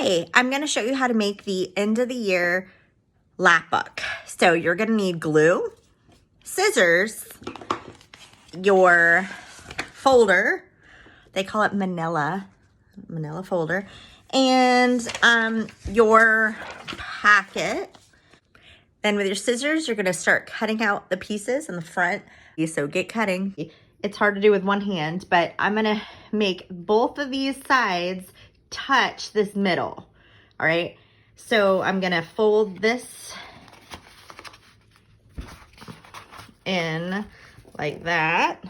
Okay, I'm gonna show you how to make the end of the year lap book. So you're gonna need glue, scissors, your folder, they call it manila folder, and your packet. Then with your scissors, you're gonna start cutting out the pieces in the front. So get cutting. It's hard to do with one hand, but I'm gonna make both of these sides touch this middle, all right? So I'm gonna fold this in like that,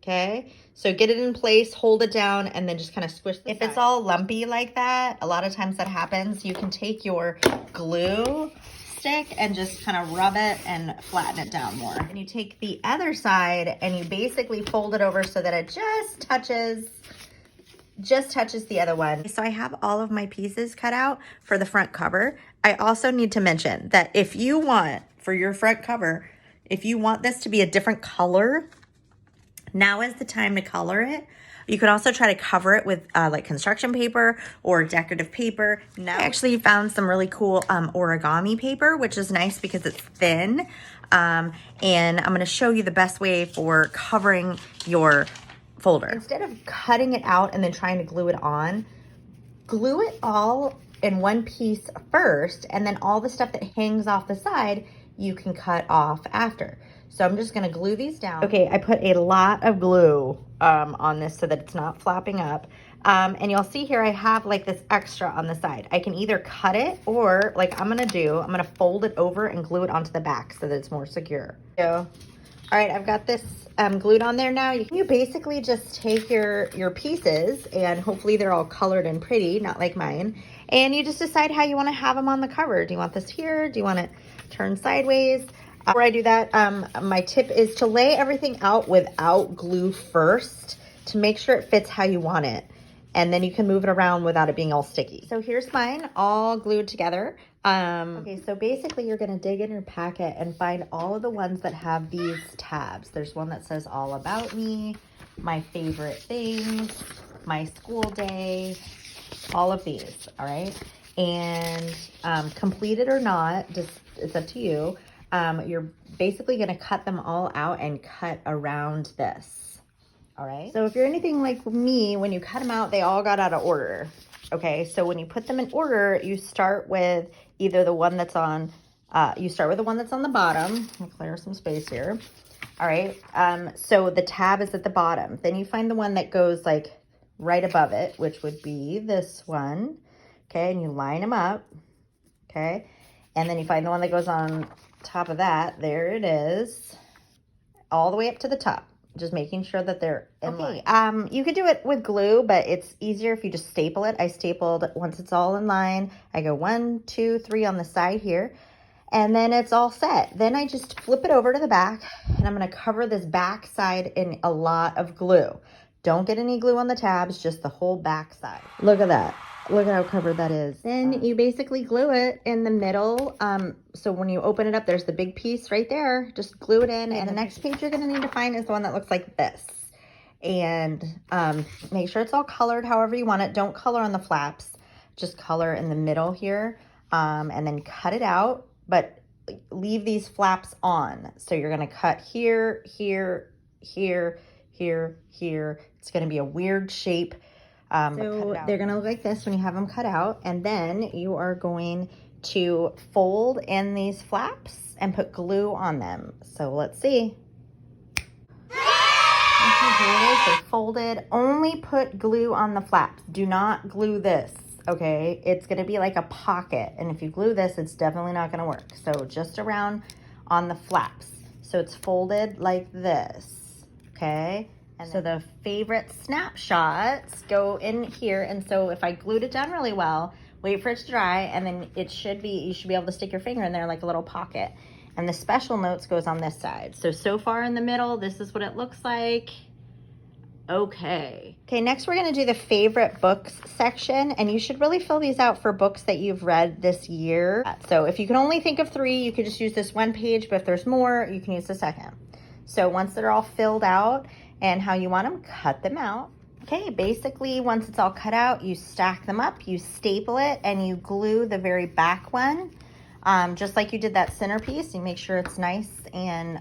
okay? So get it in place, hold it down, and then just kind of squish the side. If it's all lumpy like that, a lot of times that happens, you can take your glue stick and just kind of rub it and flatten it down more. And you take the other side and you basically fold it over so that it just touches the other one. So I have all of my pieces cut out for the front cover. I also need to mention that if you want, for your front cover, if you want this to be a different color, now is the time to color it. You could also try to cover it with like construction paper or decorative paper. Now I actually found some really cool origami paper, which is nice because it's thin. And I'm gonna show you the best way for covering your folder. Instead of cutting it out and then trying to glue it on, glue it all in one piece first, and then all the stuff that hangs off the side, you can cut off after. So I'm just gonna glue these down. Okay, I put a lot of glue on this so that it's not flapping up. And you'll see here I have like this extra on the side. I can either cut it or like I'm gonna fold it over and glue it onto the back so that it's more secure. So, all right, I've got this glued on there now. You basically just take your pieces, and hopefully they're all colored and pretty, not like mine. And you just decide how you wanna have them on the cover. Do you want this here? Do you want it turned sideways? Before I do that, my tip is to lay everything out without glue first to make sure it fits how you want it. And then you can move it around without it being all sticky. So here's mine all glued together. Okay, so basically you're gonna dig in your packet and find all of the ones that have these tabs. There's one that says all about me, my favorite things, my school day, all of these, all right? And completed or not, just it's up to you. You're basically gonna cut them all out and cut around this, all right? So if you're anything like me, when you cut them out, they all got out of order, okay? So when you put them in order, you start with either the one that's on, the bottom. I'll clear some space here, all right? So the tab is at the bottom. Then you find the one that goes like right above it, which would be this one, okay? And you line them up, okay? And then you find the one that goes on top of that. There it is, all the way up to the top, just making sure that they're in line. You could do it with glue, but it's easier if you just staple it. I stapled once it's all in line. I go 1, 2, 3 on the side here, and then it's all set. Then I just flip it over to the back, and I'm gonna cover this back side in a lot of glue. Don't get any glue on the tabs, just the whole back side. Look at that. Look at how covered that is. Then you basically glue it in the middle. So when you open it up, there's the big piece right there. Just glue it in. And the next page you're gonna need to find is the one that looks like this. And make sure it's all colored however you want it. Don't color on the flaps. Just color in the middle here. And then cut it out, but leave these flaps on. So you're gonna cut here, here, here, here, here. It's gonna be a weird shape. So they're gonna look like this when you have them cut out, and then you are going to fold in these flaps and put glue on them. So let's see. Okay, here it is, they're folded. Only put glue on the flaps. Do not glue this, okay? It's gonna be like a pocket, and if you glue this, it's definitely not gonna work. So just around on the flaps. So it's folded like this, okay? And so the favorite snapshots go in here. And so if I glued it down really well, wait for it to dry, and then you should be able to stick your finger in there like a little pocket. And the special notes goes on this side. So far in the middle, this is what it looks like. Okay, next we're gonna do the favorite books section, and you should really fill these out for books that you've read this year. So if you can only think of 3, you could just use this one page, but if there's more, you can use the second. So once they're all filled out and how you want them, cut them out. Okay, basically once it's all cut out, you stack them up, you staple it, and you glue the very back one, just like you did that centerpiece. You make sure it's nice and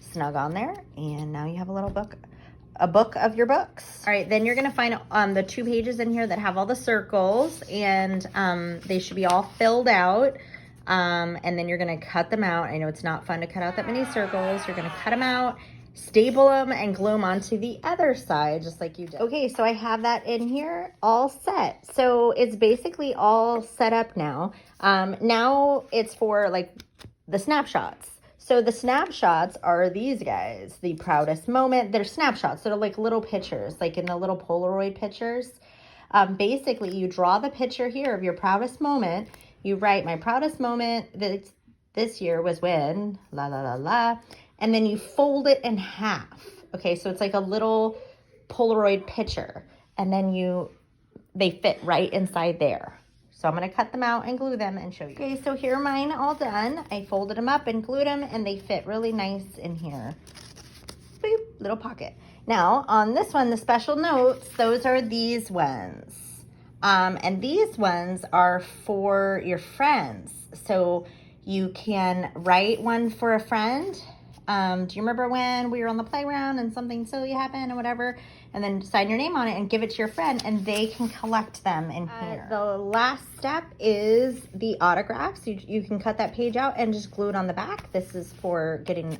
snug on there, and now you have a book of your books. All right, then you're gonna find the 2 pages in here that have all the circles, and they should be all filled out. And then you're gonna cut them out. I know it's not fun to cut out that many circles. You're gonna cut them out, staple them, and glue them onto the other side, just like you did. Okay, so I have that in here all set. So it's basically all set up now. Now it's for like the snapshots. So the snapshots are these guys, the proudest moment. They're snapshots. They're like little pictures, like in the little Polaroid pictures. Basically, you draw the picture here of your proudest moment. You write, my proudest moment this year was when, la, la, la, la. And then you fold it in half. Okay, so it's like a little Polaroid picture. And then they fit right inside there. So I'm gonna cut them out and glue them and show you. Okay, so here are mine all done. I folded them up and glued them, and they fit really nice in here. Boop, little pocket. Now, on this one, the special notes, those are these ones. And these ones are for your friends. So you can write one for a friend. Do you remember when we were on the playground and something silly happened or whatever? And then sign your name on it and give it to your friend, and they can collect them in here. The last step is the autographs. You can cut that page out and just glue it on the back. This is for getting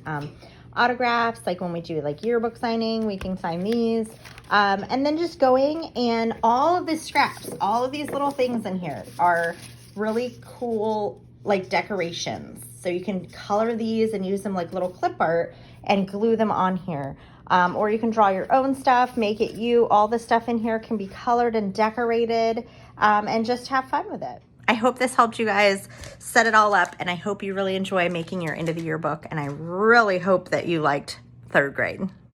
autographs, like when we do like yearbook signing, we can sign these. And then just going, and all of the scraps, all of these little things in here are really cool, like decorations. So you can color these and use them like little clip art and glue them on here. Or you can draw your own stuff, make it you. All the stuff in here can be colored and decorated, and just have fun with it. I hope this helped you guys set it all up, and I hope you really enjoy making your end of the year book, and I really hope that you liked 3rd grade.